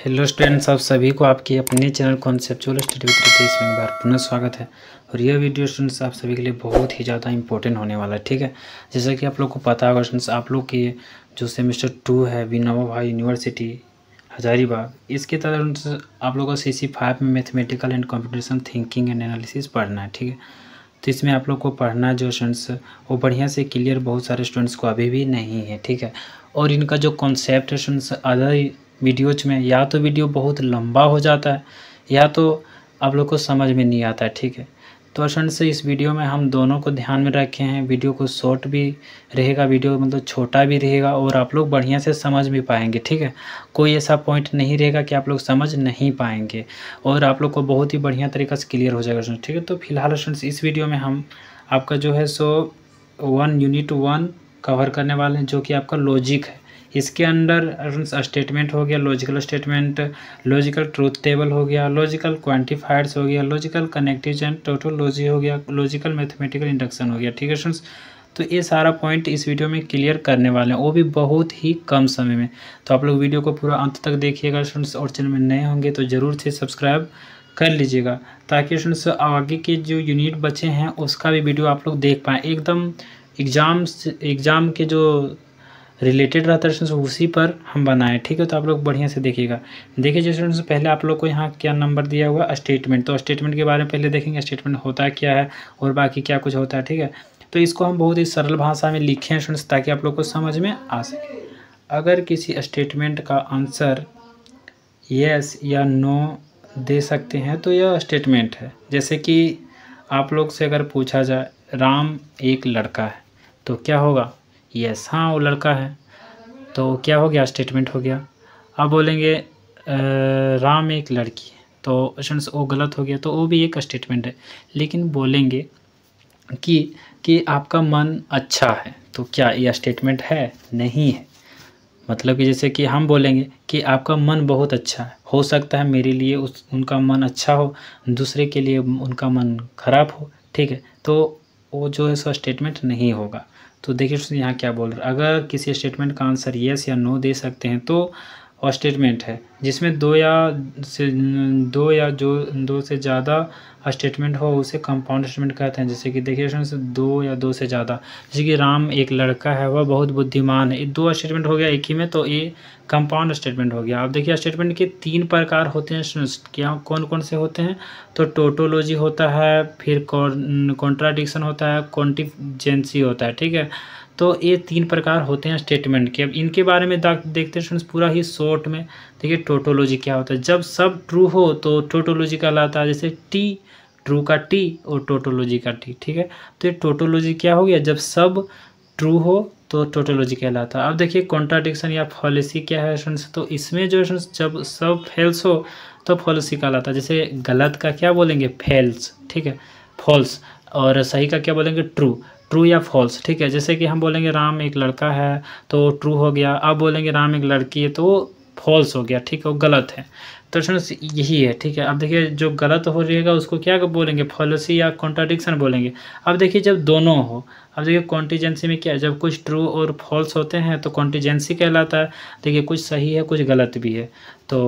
Hello students, आप सभी को आपके अपने channel conceptual study with Ritesh में एक बार पुनः स्वागत है। और यह वीडियो स्टूडेंट्स आप सभी के लिए बहुत ही ज़्यादा इंपॉर्टेंट होने वाला है। ठीक है, जैसा कि आप लोग को पता होगा स्टूडेंट्स, आप लोग के जो सेमेस्टर 2 है विनोबा भाई यूनिवर्सिटी हजारीबाग, इसके तहत आप लोगों को CC5 में mathematical and computation thinking and analysis पढ़ना है। ठीक है, तो इसमें आप लोग को पढ़ना जो स्टूडेंट्स वो बढ़िया से क्लियर बहुत सारे स्टूडेंट्स को अभी भी नहीं है। ठीक है, और इनका जो कॉन्सेप्ट है स्टूडेंट्स अदर वीडियोज में या तो वीडियो बहुत लंबा हो जाता है या तो आप लोग को समझ में नहीं आता है। ठीक है, तो स्टूडेंट्स इस वीडियो में हम दोनों को ध्यान में रखे हैं। वीडियो को शॉर्ट भी रहेगा, वीडियो मतलब छोटा भी रहेगा और आप लोग बढ़िया से समझ भी पाएंगे। ठीक है, कोई ऐसा पॉइंट नहीं रहेगा कि आप लोग समझ नहीं पाएंगे और आप लोग को बहुत ही बढ़िया तरीक़ा से क्लियर हो जाएगा स्टूडेंट्स। ठीक है, तो फिलहाल स्टूडेंट्स इस वीडियो में हम आपका जो है सो यूनिट 1 कवर करने वाले हैं, जो कि आपका लॉजिक है। इसके अंडर स्टेटमेंट हो गया, logical statement, logical truth table हो गया, लॉजिकल क्वांटिफायर्स हो गया, लॉजिकल कनेक्टिव एंड टोटोलॉजी हो गया, लॉजिकल मैथमेटिकल इंडक्शन हो गया। ठीक है स्टूडेंट्स, तो ये सारा पॉइंट इस वीडियो में क्लियर करने वाले हैं, वो भी बहुत ही कम समय में। तो आप लोग वीडियो को पूरा अंत तक देखिएगा स्टूडेंट्स, और चैनल में नए होंगे तो ज़रूर से सब्सक्राइब कर लीजिएगा ताकि स्टूडेंट्स आगे के जो यूनिट बचे हैं उसका भी वीडियो आप लोग देख पाएँ। एकदम एग्ज़ाम के जो रिलेटेड रहता है स्टूडेंट्स उसी पर हम बनाए। ठीक है, तो आप लोग बढ़िया से देखिएगा। देखिए जो स्टूडेंट्स पहले आप लोग को यहाँ क्या नंबर दिया हुआ स्टेटमेंट, तो स्टेटमेंट के बारे में पहले देखेंगे स्टेटमेंट होता क्या है और बाकी क्या कुछ होता है। ठीक है, तो इसको हम बहुत ही सरल भाषा में लिखे हैं स्टूडेंट्स ताकि आप लोग को समझ में आ सके। अगर किसी स्टेटमेंट का आंसर येस या नो दे सकते हैं तो यह स्टेटमेंट है। जैसे कि आप लोग से अगर पूछा जाए राम एक लड़का है तो क्या होगा, यस हाँ वो लड़का है, तो क्या हो गया, स्टेटमेंट हो गया। अब बोलेंगे राम एक लड़की है तो स्टूडेंट्स वो गलत हो गया, तो वो भी एक स्टेटमेंट है। लेकिन बोलेंगे कि आपका मन अच्छा है तो क्या यह स्टेटमेंट है, नहीं है। मतलब कि जैसे कि हम बोलेंगे कि आपका मन बहुत अच्छा है, हो सकता है मेरे लिए उनका मन अच्छा हो, दूसरे के लिए उनका मन खराब हो। ठीक है, तो वो जो है सो स्टेटमेंट नहीं होगा। तो देखिए यहाँ क्या बोल रहे हैं, अगर किसी स्टेटमेंट का आंसर येस या नो दे सकते हैं तो वो स्टेटमेंट है। जिसमें दो से ज़्यादा स्टेटमेंट हो उसे कंपाउंड स्टेटमेंट कहते हैं। जैसे कि देखिए दो या दो से ज़्यादा, जैसे कि राम एक लड़का है वह बहुत बुद्धिमान है, ये दो स्टेटमेंट हो गया एक ही में, तो ये कंपाउंड स्टेटमेंट हो गया। अब देखिए स्टेटमेंट के 3 प्रकार होते हैं क्या, कौन कौन से होते हैं, तो टोटोलॉजी होता है, फिर कॉन्ट्राडिक्शन होता है, कॉन्टिजेंसी होता है। ठीक है, तो ये 3 प्रकार होते हैं स्टेटमेंट के। अब इनके बारे में देखते हैं पूरा ही शॉर्ट में। देखिए टोटोलॉजी क्या होता है, जब सब ट्रू हो तो टोटोलॉजी कहलाता है। जैसे टी, ट्रू का टी और टोटोलॉजी का टी। ठीक है, तो ये टोटोलॉजी क्या हो गया, जब सब ट्रू हो तो टोटोलॉजी कहलाता है। अब देखिए कॉन्ट्राडिक्शन या फॉलेसी क्या है स्टूडेंट्स, तो इसमें जो है जब सब फेल्स हो तो फॉलेसी कहलाता है। जैसे गलत का क्या बोलेंगे, फेल्स। ठीक है, फॉल्स, और सही का क्या बोलेंगे, ट्रू या फॉल्स। ठीक है, जैसे कि हम बोलेंगे राम एक लड़का है तो ट्रू हो गया, अब बोलेंगे राम एक लड़की है तो फॉल्स हो गया। ठीक है, वो गलत है। तो स्टूडेंट्स यही है। ठीक है, अब देखिए जो गलत हो रहेगा उसको क्या बोलेंगे, फॉलेसी या कॉन्ट्राडिक्शन बोलेंगे। अब देखिए जब दोनों हो, अब देखिए कॉन्टिजेंसी में क्या है, जब कुछ ट्रू और फॉल्स होते हैं तो कॉन्टिजेंसी कहलाता है। देखिए कुछ सही है कुछ गलत भी है तो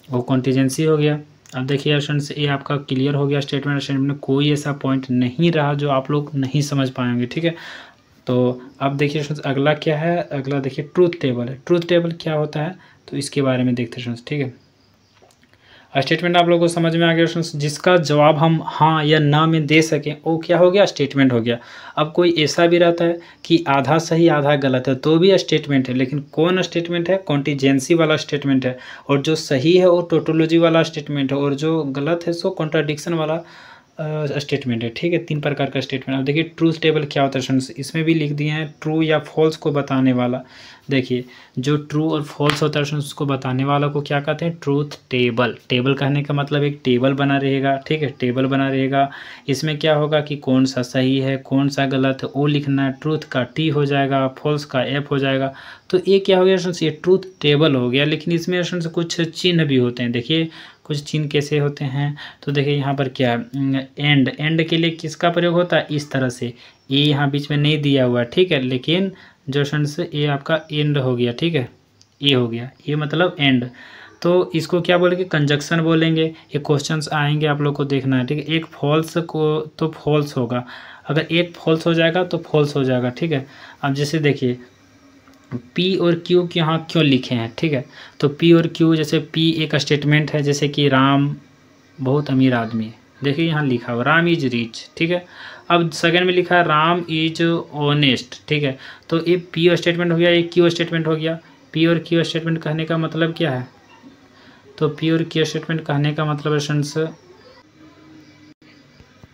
वो कॉन्टिजेंसी हो गया। अब देखिए स्टूडेंट्स ये आपका क्लियर हो गया स्टेटमेंट में कोई ऐसा पॉइंट नहीं रहा जो आप लोग नहीं समझ पाएंगे। ठीक है, तो अब देखिए स्टूडेंट्स अगला क्या है, अगला देखिए ट्रूथ टेबल है। ट्रूथ टेबल क्या होता है तो इसके बारे में देखते हैं स्टूडेंट्स। ठीक है, स्टेटमेंट आप लोगों को समझ में आ गया स्टूडेंट्स, जिसका जवाब हम हाँ या ना में दे सकें वो क्या हो गया, स्टेटमेंट हो गया। अब कोई ऐसा भी रहता है कि आधा सही आधा गलत है तो भी स्टेटमेंट है, लेकिन कौन स्टेटमेंट है, कॉन्टिजेंसी वाला स्टेटमेंट है। और जो सही है वो टोटोलॉजी वाला स्टेटमेंट है, और जो गलत है सो कॉन्ट्राडिक्शन वाला स्टेटमेंट है। ठीक है, 3 प्रकार का स्टेटमेंट। अब देखिए ट्रूथ टेबल क्या होता है स्टूडेंट्स, इसमें भी लिख दिए हैं ट्रू या फॉल्स को बताने वाला। देखिए जो ट्रू और फॉल्स होता है स्टूडेंट्स उसको बताने वाला को क्या कहते हैं, ट्रूथ टेबल। टेबल कहने का मतलब एक टेबल बना रहेगा। ठीक है, टेबल बना रहेगा, इसमें क्या होगा कि कौन सा सही है कौन सा गलत है वो लिखना है। ट्रूथ का टी हो जाएगा, फॉल्स का एफ हो जाएगा। तो ये क्या हो गया स्टूडेंट्स, ये ट्रूथ टेबल हो गया। लेकिन इसमें स्टूडेंट्स कुछ चिन्ह भी होते हैं। देखिए कुछ चिन्ह कैसे होते हैं, तो देखिए यहाँ पर क्या है, एंड के लिए किसका प्रयोग होता है, इस तरह से। ये यहाँ बीच में नहीं दिया हुआ है। ठीक है, लेकिन जो स्टूडेंट्स ये आपका एंड हो गया। ठीक है, ये हो गया, ये मतलब एंड। तो इसको क्या बोलेंगे, कंजक्शन बोलेंगे। ये क्वेश्चंस आएंगे, आप लोग को देखना है, ठीक है। एक फॉल्स को तो फॉल्स होगा, अगर एक फॉल्स हो जाएगा तो फॉल्स हो जाएगा, ठीक है। अब जैसे देखिए P और Q के यहाँ क्यों लिखे हैं, ठीक है। तो P और Q, जैसे P एक स्टेटमेंट है, जैसे कि राम बहुत अमीर आदमी है, देखिए यहाँ लिखा हुआ राम इज रिच, ठीक है। अब सेकंड में लिखा है राम इज ऑनेस्ट, ठीक है। तो ये P स्टेटमेंट हो गया, ये Q स्टेटमेंट हो गया। P और Q स्टेटमेंट कहने का मतलब क्या है, तो P और Q स्टेटमेंट कहने का मतलब स्टूडेंट्स,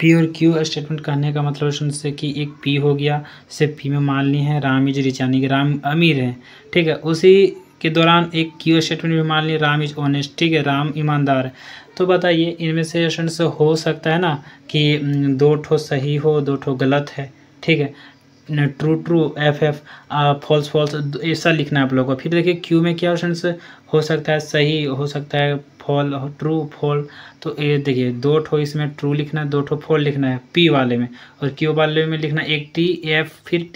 P और Q स्टेटमेंट कहने का मतलब स्टूडेंट्स से कि एक P हो गया, से P में मान ली है राम इज रिच, यानी कि राम अमीर है, ठीक है। उसी के दौरान एक Q स्टेटमेंट में मान ली राम इज ऑनेस्ट, ठीक है, राम ईमानदार है। तो बताइए इनमें से स्टूडेंट्स हो सकता है ना कि दो ठो सही हो, दो ठो गलत है, ठीक है। True true, F F, false false, ऐसा लिखना है आप लोगों को। फिर देखिए क्यू में क्या ऑप्शन हो सकता है, सही हो सकता है, फॉल, ट्रू फॉल। तो ये देखिए दो ठो इसमें ट्रू लिखना है, दो ठो फॉल लिखना है पी वाले में, और क्यू वाले में लिखना है एक टी एफ फिर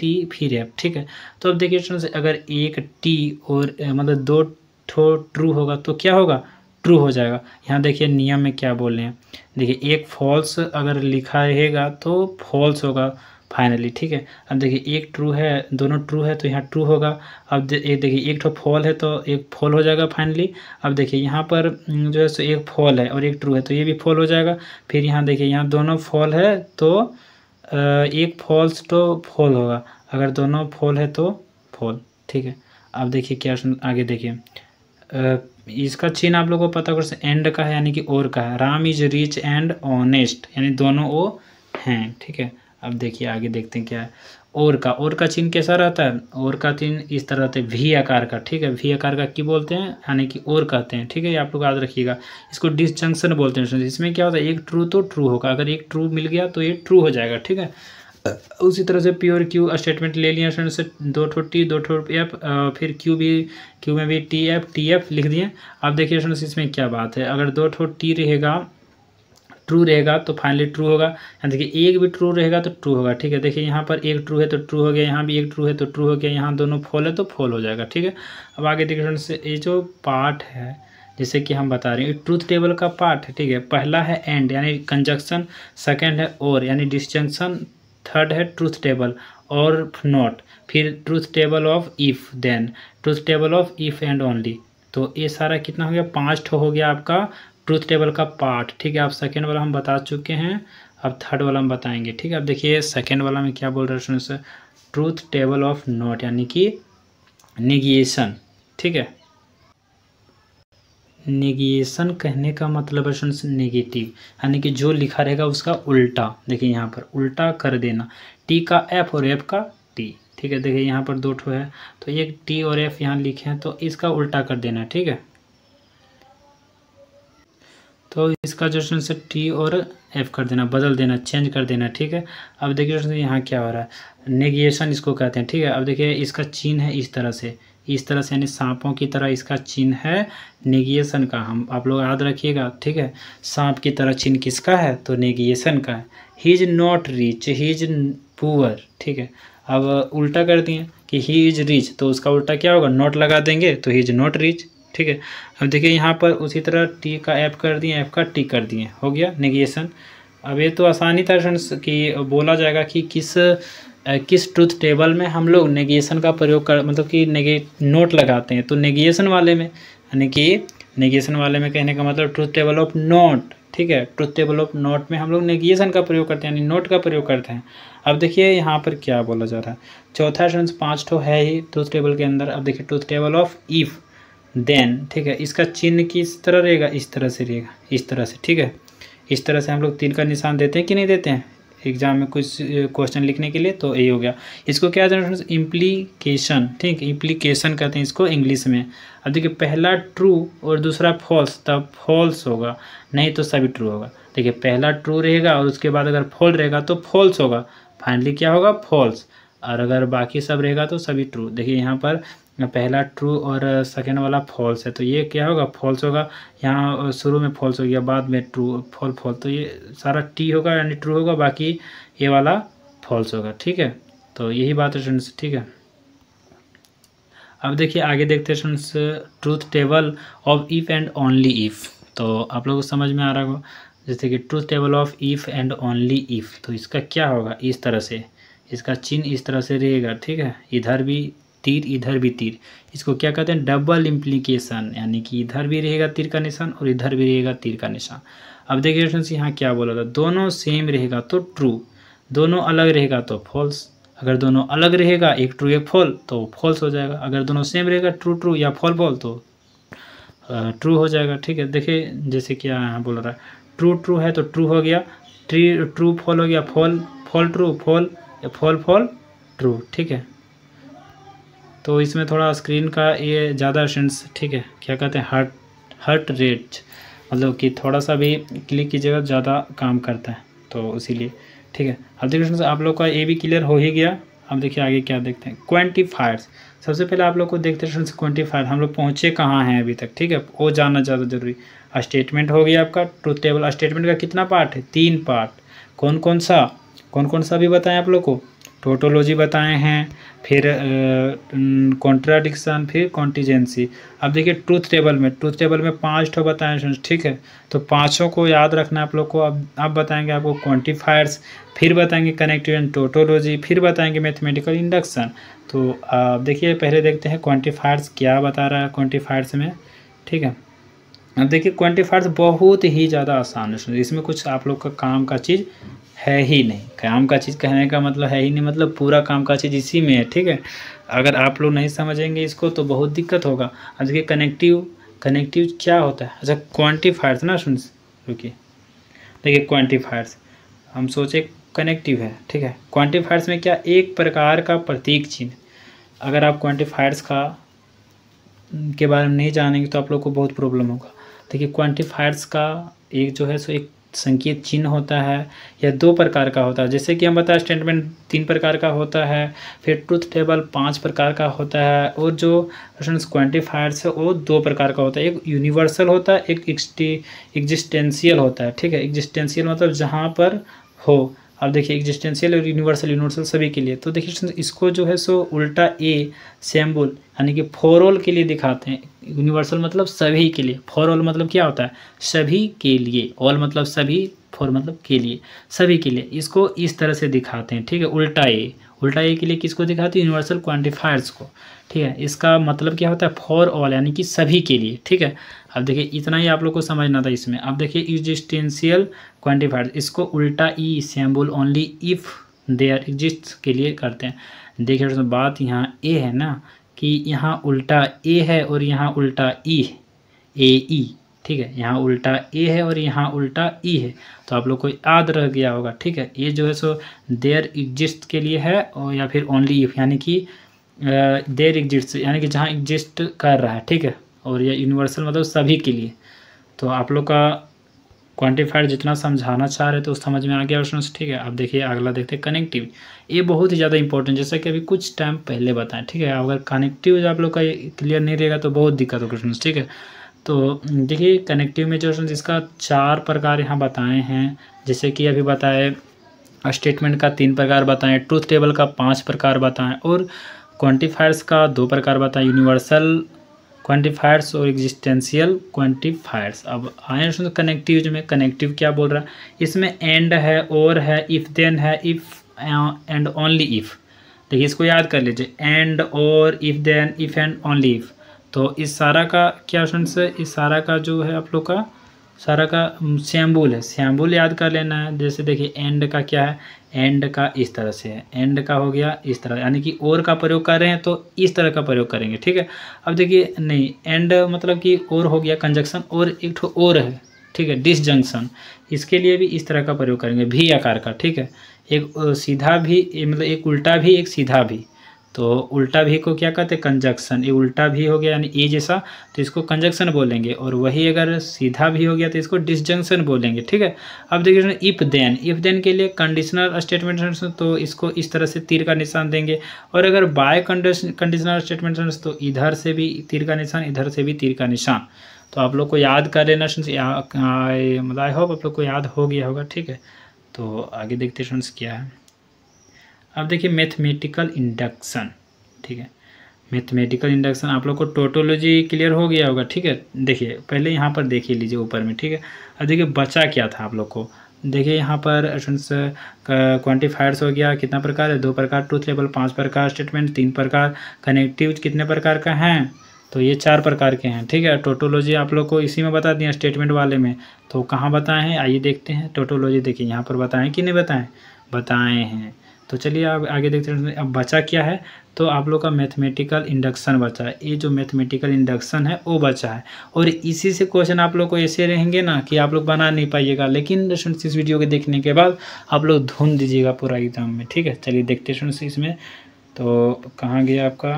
एफ, ठीक है। तो अब देखिए स्टूडेंट्स, अगर एक टी और मतलब दो ठो ट्रू होगा तो क्या होगा, ट्रू हो जाएगा। यहाँ देखिए नियम में क्या बोल रहे हैं, देखिए एक फॉल्स अगर लिखा रहेगा तो फॉल्स होगा फाइनली, ठीक है। अब देखिए एक ट्रू है, दोनों ट्रू है तो यहाँ ट्रू होगा। अब एक देखिए एक तो फॉल है तो एक फॉल हो जाएगा फाइनली। अब देखिए यहाँ पर जो है सो एक फॉल है और एक ट्रू है तो ये भी फॉल हो जाएगा। फिर यहाँ देखिए यहाँ दोनों फॉल है तो एक फॉल्स तो फॉल होगा, अगर दोनों फॉल है तो फॉल, ठीक है। अब देखिए क्या आगे देखिए, इसका चिन्ह आप लोगों को पता कर एंड का है, यानी कि और का है। Ram is rich and honest, यानी दोनों ओ हैं, ठीक है। अब देखिए आगे देखते हैं क्या है, और का चिन्ह कैसा रहता है, और का चिन्ह इस तरह रहता है वी आकार का, ठीक है। वी आकार का क्या बोलते हैं, यानी कि और कहते हैं, ठीक है। ये आप लोग याद रखिएगा, इसको डिसजंक्शन बोलते हैं। इसमें क्या होता है, एक ट्रू तो ट्रू होगा, अगर एक ट्रू मिल गया तो ये ट्रू हो जाएगा, ठीक है। उसी तरह से पी और क्यू स्टेटमेंट ले लिया स्टूडेंट से, दो ठो टी दो ठो एफ, फिर क्यू में भी टी एफ लिख दिए। अब देखिए स्टूडेंट्स इसमें क्या बात है, अगर दो ठो टी रहेगा ट्रू रहेगा तो फाइनली ट्रू होगा, यहाँ देखिए एक भी ट्रू रहेगा तो ट्रू होगा, ठीक है। देखिए यहाँ पर एक ट्रू है तो ट्रू हो गया, यहाँ भी एक ट्रू है तो ट्रू हो गया, यहाँ दोनों फॉल है तो फॉल हो जाएगा, ठीक है। अब आगे देखिए स्टूडेंट्स, ये जो पार्ट है जैसे कि हम बता रहे हैं ट्रूथ टेबल का पार्ट है, ठीक है। पहला है एंड यानी कंजक्शन, सेकंड है और यानी डिसजंक्शन, थर्ड है ट्रूथ टेबल और नॉट, फिर truth table of if, then truth table of if and only. तो ये सारा कितना हो गया, 5 ठो हो गया आपका ट्रूथ टेबल का पार्ट, ठीक है। अब सेकेंड वाला हम बता चुके हैं, अब थर्ड वाला हम बताएंगे, ठीक है। अब देखिए सेकेंड वाला में क्या बोल रहे हैं sir, truth table of not यानी कि नेगेशन, ठीक है। नेगेशन कहने का मतलब है नेगेटिव, यानी कि जो लिखा रहेगा उसका उल्टा। देखिए यहाँ पर उल्टा कर देना, टी का एफ और एफ का टी, ठीक है। देखिए यहाँ पर दो ठो है तो एक टी और एफ यहाँ लिखे हैं तो इसका उल्टा कर देना, ठीक है। तो इसका जो से टी और एफ कर देना, बदल देना, चेंज कर देना, ठीक है। अब देखिए यहाँ क्या हो रहा है, नेगेशन इसको कहते हैं, ठीक है। अब देखिए इसका चिन्ह है इस तरह से यानी सांपों की तरह इसका चिन्ह है नेगेशन का, हम आप लोग याद रखिएगा, ठीक है। सांप की तरह चिन्ह किसका है, तो नेगेशन का है। He is not rich, he is poor, ठीक है। अब उल्टा कर दिए कि ही इज रिच, तो उसका उल्टा क्या होगा, नॉट लगा देंगे तो ही इज नॉट रिच, ठीक है। अब देखिए यहाँ पर उसी तरह टी का एफ कर दिए, एफ का टी कर दिए, हो गया नेगेशन। अब ये तो आसानी तरह कि बोला जाएगा कि किस ट्रूथ टेबल में हम लोग नेगेशन का प्रयोग कर, मतलब कि नोट लगाते हैं, तो नेगेशन वाले में, यानी कि नेगेशन वाले में कहने का मतलब ट्रूथ टेबल ऑफ नॉट, ठीक है। ट्रूथ टेबल ऑफ नॉट में हम लोग नेगेशन का प्रयोग करते हैं, यानी नोट का प्रयोग करते हैं। अब देखिए यहाँ पर क्या बोला जा रहा है, चौथा सेंस 5 ठो है ही ट्रूथ टेबल के अंदर। अब देखिए truth table of if then, ठीक है। इसका चिन्ह किस तरह रहेगा, इस तरह से रहेगा, इस तरह से, ठीक है। इस तरह से हम लोग 3 का निशान देते हैं कि नहीं देते हैं एग्जाम में कुछ क्वेश्चन लिखने के लिए, तो यही हो गया। इसको क्या जानते हैं, इम्प्लीकेशन, ठीक, इम्प्लीकेशन कहते हैं इसको इंग्लिश में। अब देखिए पहला ट्रू और दूसरा फॉल्स, तब फॉल्स होगा, नहीं तो सभी ट्रू होगा। देखिए पहला ट्रू रहेगा और उसके बाद अगर फॉल्स रहेगा तो फॉल्स होगा, फाइनली क्या होगा, फॉल्स। और अगर बाकी सब रहेगा तो सभी ट्रू। देखिए यहाँ पर पहला ट्रू और सेकेंड वाला फॉल्स है तो ये क्या होगा, फॉल्स होगा। यहाँ शुरू में फॉल्स हो गया, बाद में ट्रू, फॉल्स, तो ये सारा टी होगा यानी ट्रू होगा, बाकी ये वाला फॉल्स होगा, ठीक है। तो यही बात है स्टूडेंट्स, ठीक है। अब देखिए आगे देखते हैं students, truth table of if and only if. तो आप लोगों को समझ में आ रहा होगा, जैसे कि truth table of if and only if, तो इसका क्या होगा, इस तरह से इसका चिन्ह इस तरह से रहेगा, ठीक है, इधर भी तीर इधर भी तीर। इसको क्या कहते हैं, डबल इम्प्लीकेशन, यानी कि इधर भी रहेगा तीर का निशान और इधर भी रहेगा तीर का निशान। अब देखिए स्टूडेंट्स यहाँ क्या बोला था, दोनों सेम रहेगा तो ट्रू, दोनों अलग रहेगा तो फॉल्स। अगर दोनों अलग रहेगा, एक ट्रू एक फॉल, तो फॉल्स हो जाएगा। अगर दोनों सेम रहेगा, ट्रू ट्रू या फॉल फॉल, तो ट्रू हो जाएगा, ठीक है। देखिए जैसे क्या यहाँ बोल रहा है, ट्रू ट्रू है तो ट्रू हो गया, ट्रू फॉल हो गया, फॉल फॉल ट्रू, फॉल या फॉल फॉल ट्रू, ठीक है। तो इसमें थोड़ा स्क्रीन का ये ज़्यादा सेंस, ठीक है, क्या कहते हैं, हर्ट रेट, मतलब कि थोड़ा सा भी क्लिक कीजिएगा ज़्यादा काम करता है, तो इसीलिए, ठीक है। अब देखिए आप लोग का ये भी क्लियर हो ही गया। अब देखिए आगे क्या देखते हैं, क्वांटिफायर्स। सबसे पहले आप लोग को देखते हैं क्वांटिफायर, हम लोग पहुँचे कहाँ हैं अभी तक, ठीक है, वो जानना ज़्यादा जरूरी। स्टेटमेंट हो गया आपका, ट्रूथ टेबल। स्टेटमेंट का कितना पार्ट है, 3 पार्ट। कौन कौन सा भी बताएं आप लोग को, टोटोलॉजी बताए हैं, फिर कॉन्ट्राडिक्शन, फिर कॉन्टीजेंसी। अब देखिए ट्रूथ टेबल में 5 ठो बताए हैं, ठीक है। तो पाँचों को याद रखना आप लोग को। अब बताएंगे आपको क्वांटिफायर्स, फिर बताएंगे कनेक्टिव एंड टोटोलॉजी, फिर बताएंगे मैथमेटिकल इंडक्शन। तो देखिए पहले देखते हैं क्वांटिफायर्स क्या बता रहा है क्वांटिफायर्स में, ठीक है। अब देखिए क्वांटिफायर्स बहुत ही ज़्यादा आसान है, इसमें कुछ आप लोग का काम का चीज़ है ही नहीं। काम का चीज़ कहने का मतलब है ही नहीं, मतलब पूरा काम का चीज़ इसी में है, ठीक है। अगर आप लोग नहीं समझेंगे इसको तो बहुत दिक्कत होगा। अब देखिए कनेक्टिव क्या होता है, अच्छा क्वांटिफायर्स ना, सुन रुकिए, देखिए क्वांटिफायर्स हम सोचे कनेक्टिव है, ठीक है। क्वांटिफायर्स में क्या, एक प्रकार का प्रतीक चिन्ह। अगर आप क्वांटिफायर्स के बारे में नहीं जानेंगे तो आप लोग को बहुत प्रॉब्लम होगा। देखिए क्वांटिफायर्स का एक जो है सो एक संकेत चिन्ह होता है, या 2 प्रकार का होता है। जैसे कि हम बताएं स्टेटमेंट 3 प्रकार का होता है, फिर ट्रूथ टेबल 5 प्रकार का होता है, और जो क्वांटिफायर्स है वो 2 प्रकार का होता है। एक यूनिवर्सल होता है, एक एग्जिस्टेंशियल होता है, ठीक है। एग्जिस्टेंशियल मतलब जहाँ पर हो। अब देखिए एग्जिस्टेंशियल और यूनिवर्सल सभी के लिए। तो देखिए इसको जो है सो उल्टा ए सिंबल, यानी कि फॉर ऑल के लिए दिखाते हैं। यूनिवर्सल मतलब सभी के लिए, फॉर ऑल मतलब क्या होता है, सभी के लिए, ऑल मतलब सभी, फॉर मतलब के लिए, सभी के लिए। इसको इस तरह से दिखाते हैं, ठीक है। उल्टा ए के लिए किसको दिखाते हैं, यूनिवर्सल क्वांटिफायर्स को, ठीक है। इसका मतलब क्या होता है, फॉर ऑल यानी कि सभी के लिए, ठीक है। अब देखिए इतना ही आप लोग को समझना था इसमें। अब देखिए एग्जिस्टेंशियल क्वांटिफायर, इसको उल्टा E symbol only if there exist के लिए करते हैं। देखिए तो बात यहाँ ए है ना, कि यहाँ उल्टा ए है और यहाँ उल्टा ई, ए, ठीक है। यहाँ उल्टा ए है और यहाँ उल्टा ई है, तो आप लोग को याद रह गया होगा, ठीक है। ये जो है सो देयर एग्जिस्ट के लिए है, और या फिर ओनली इफ़ यानी कि देयर एग्जिस्ट यानी कि जहाँ एग्जिस्ट कर रहा है, ठीक है। और ये यूनिवर्सल मतलब सभी के लिए। तो आप लोग का क्वांटिफायर जितना समझाना चाह रहे थे उस समझ में आ गया क्वेश्चन, ठीक है। अब देखिए अगला देखते हैं कनेक्टिव। ये बहुत ही ज़्यादा इंपॉर्टेंट, जैसा कि अभी कुछ टाइम पहले बताएं, ठीक है। अगर कनेक्टिव आप लोग का क्लियर नहीं रहेगा तो बहुत दिक्कत होगा क्वेश्चन, ठीक है। तो देखिए कनेक्टिव में जो इसका 4 प्रकार यहाँ बताए हैं, जैसे कि अभी बताए स्टेटमेंट का 3 प्रकार बताएं, ट्रूथ टेबल का 5 प्रकार बताएं, और क्वांटिफायर्स का 2 प्रकार बताएं, यूनिवर्सल क्वांटिफायर्स और एग्जिस्टेंशियल क्वांटिफायर्स। अब आए कनेक्टिव में, कनेक्टिव क्या बोल रहा है, इसमें एंड है, और है, इफ़ देन है, इफ़ एंड ओनली इफ़। देखिए इसको याद कर लीजिए, एंड, और, if then, if and only if. तो इस सारा का क्या स्टूडेंट्स, इस सारा का जो है आप लोग का सारा का सिंबल है, सिंबल याद कर लेना है। जैसे देखिए एंड का क्या है, एंड का इस तरह से है, एंड का हो गया इस तरह, यानी कि और का प्रयोग कर रहे हैं तो इस तरह का प्रयोग करेंगे, ठीक है। अब देखिए नहीं, एंड मतलब कि और हो गया कंजक्शन, और एक ठो और है, ठीक है, डिसजंक्शन, इसके लिए भी इस तरह का प्रयोग करेंगे, भी आकार का, ठीक है। एक सीधा भी मतलब एक उल्टा भी, एक सीधा भी। तो उल्टा भी को क्या कहते हैं, कंजक्शन। ये उल्टा भी हो गया यानी ए जैसा, तो इसको कंजक्शन बोलेंगे, और वही अगर सीधा भी हो गया तो इसको डिसजंक्शन बोलेंगे, ठीक है। अब देखिए इफ़ देन के लिए कंडीशनल स्टेटमेंट, तो इसको इस तरह से तीर का निशान देंगे, और अगर बाय कंडीशनल स्टेटमेंट तो इधर से भी तीर का निशान, इधर से भी तीर का निशान। तो आप लोग को याद कर लेना, मतलब आई होप आप लोग को याद हो गया होगा, ठीक है। तो आगे देखते हैं क्या है। अब देखिए मैथमेटिकल इंडक्शन, ठीक है। मैथमेटिकल इंडक्शन आप लोग को टोटोलॉजी क्लियर हो गया होगा, ठीक है। देखिए पहले यहाँ पर देखिए लीजिए ऊपर में, ठीक है। अब देखिए बचा क्या था आप लोग को, देखिए यहाँ पर क्वांटिफायर्स हो गया, कितना प्रकार है, 2 प्रकार, ट्रूथ टेबल 5 प्रकार, स्टेटमेंट 3 प्रकार, कनेक्टिव कितने प्रकार का हैं, तो ये 4 प्रकार के हैं, ठीक है। टोटोलॉजी आप लोग को इसी में बता दिया स्टेटमेंट वाले में, तो कहाँ बताए हैं आइए देखते हैं। टोटोलॉजी देखिए यहाँ पर बताएं कि नहीं बताएं, बताए हैं। तो चलिए अब आगे देखते हैं। अब बचा क्या है, तो आप लोग का मैथमेटिकल इंडक्शन बचा है। ये जो मैथमेटिकल इंडक्शन है वो बचा है, और इसी से क्वेश्चन आप लोग को ऐसे रहेंगे ना कि आप लोग बना नहीं पाइएगा, लेकिन स्टूडेंट्स इस वीडियो के देखने के बाद आप लोग ढूंढ दीजिएगा पूरा एग्जाम में, ठीक है। चलिए देखते हैं स्टूडेंट्स इसमें, तो कहाँ गया आपका,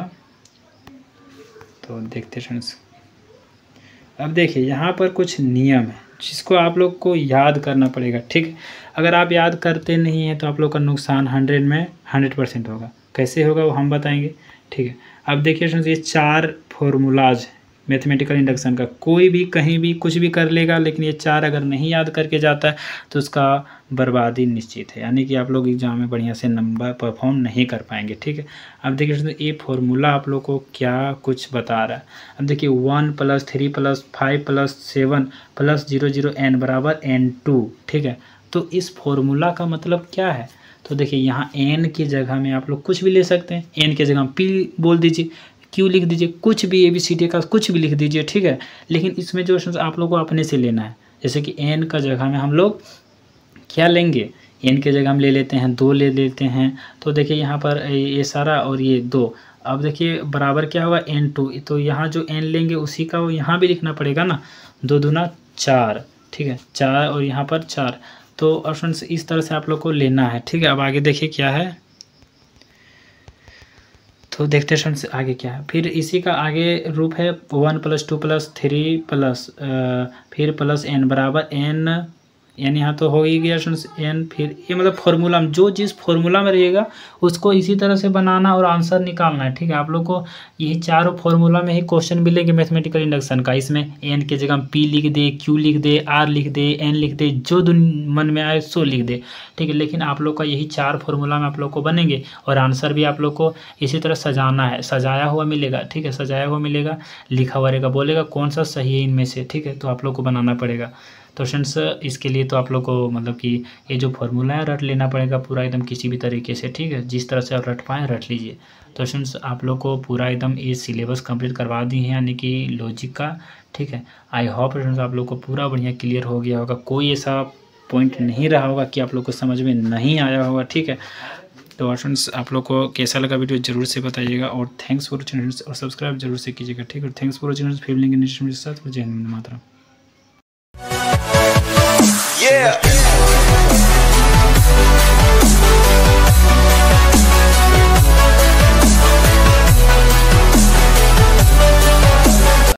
तो देखते हैं स्टूडेंट्स। अब देखिए यहाँ पर कुछ नियम है जिसको आप लोग को याद करना पड़ेगा, ठीक। अगर आप याद करते नहीं हैं तो आप लोग का नुकसान 100 में 100% होगा। कैसे होगा वो हम बताएंगे, ठीक है। अब देखिए फ्रेंड्स, ये 4 फॉर्मूलाज है मैथमेटिकल इंडक्शन का, कोई भी कहीं भी कुछ भी कर लेगा, लेकिन ये 4 अगर नहीं याद करके जाता है तो उसका बर्बादी निश्चित है, यानी कि आप लोग एग्जाम में बढ़िया से नंबर परफॉर्म नहीं कर पाएंगे, ठीक है। अब देखिए ये फॉर्मूला आप लोग को क्या कुछ बता रहा है। अब देखिए 1 + 3 + 5 + 7 + 0 0 n = n2, ठीक है। तो इस फॉर्मूला का मतलब क्या है, तो देखिए यहाँ n की जगह में आप लोग कुछ भी ले सकते हैं, n की जगह p बोल दीजिए, q लिख दीजिए, कुछ भी ABCD का कुछ भी लिख दीजिए, ठीक है। लेकिन इसमें जो आप लोग को अपने से लेना है, जैसे कि n का जगह में हम लोग क्या लेंगे, n की जगह हम ले लेते हैं 2 ले लेते हैं, तो देखिए यहाँ पर ये सारा और ये 2, अब देखिए बराबर क्या होगा n2, तो यहाँ जो n लेंगे उसी का वो यहाँ भी लिखना पड़ेगा ना, 2 दूना 4, ठीक है, 4 और यहाँ पर 4, तो ऑप्शंस इस तरह से आप लोग को लेना है, ठीक है। अब आगे देखिए क्या है, तो देखते हैं फ्रेंड्स आगे क्या है। फिर इसी का आगे रूप है 1 + 2 + 3 प्लस फिर प्लस n = n, यानी यहाँ तो हो ही गया फ्रेंड्स n, फिर ये मतलब फॉर्मूला में जो जिस फॉर्मूला में रहेगा उसको इसी तरह से बनाना और आंसर निकालना है, ठीक है। आप लोग को यही चारों फॉर्मूला में ही क्वेश्चन मिलेंगे मैथमेटिकल इंडक्शन का। इसमें n की जगह p लिख दे, q लिख दे, r लिख दे, n लिख दे, जो मन में आए सो लिख दे, ठीक है। लेकिन आप लोग का यही 4 फॉर्मूला में आप लोग को बनेंगे, और आंसर भी आप लोग को इसी तरह सजाना है, सजाया हुआ मिलेगा, ठीक है, सजाया हुआ मिलेगा, लिखा हुआ रहेगा, बोलेगा कौन सा सही है इनमें से, ठीक है। तो आप लोग को बनाना पड़ेगा। तो फ्रेंड्स इसके लिए तो आप लोग को मतलब कि ये जो फॉर्मूला है रट लेना पड़ेगा पूरा एकदम किसी भी तरीके से, ठीक है। जिस तरह से आप रट पाएँ रट लीजिए। तो फ्रेंड्स आप लोग को पूरा एकदम ये सिलेबस कंप्लीट करवा दी है, यानी कि लॉजिक का, ठीक है। आई होप फ्रेंड्स आप लोग को पूरा बढ़िया क्लियर हो गया होगा, कोई ऐसा पॉइंट नहीं रहा होगा कि आप लोग को समझ में नहीं आया होगा, ठीक है। तो फ्रेंड्स आप लोग को कैसा लगा वीडियो जरूर से बताइएगा, और थैंक्स फॉर वॉचिंग और सब्सक्राइब जरूर से कीजिएगा, ठीक है। थैंक्स फॉर वॉचिंग, फिर मिलेंगे नेक्स्ट वीडियो के साथ। जय हिंद, मातरम। Yeah.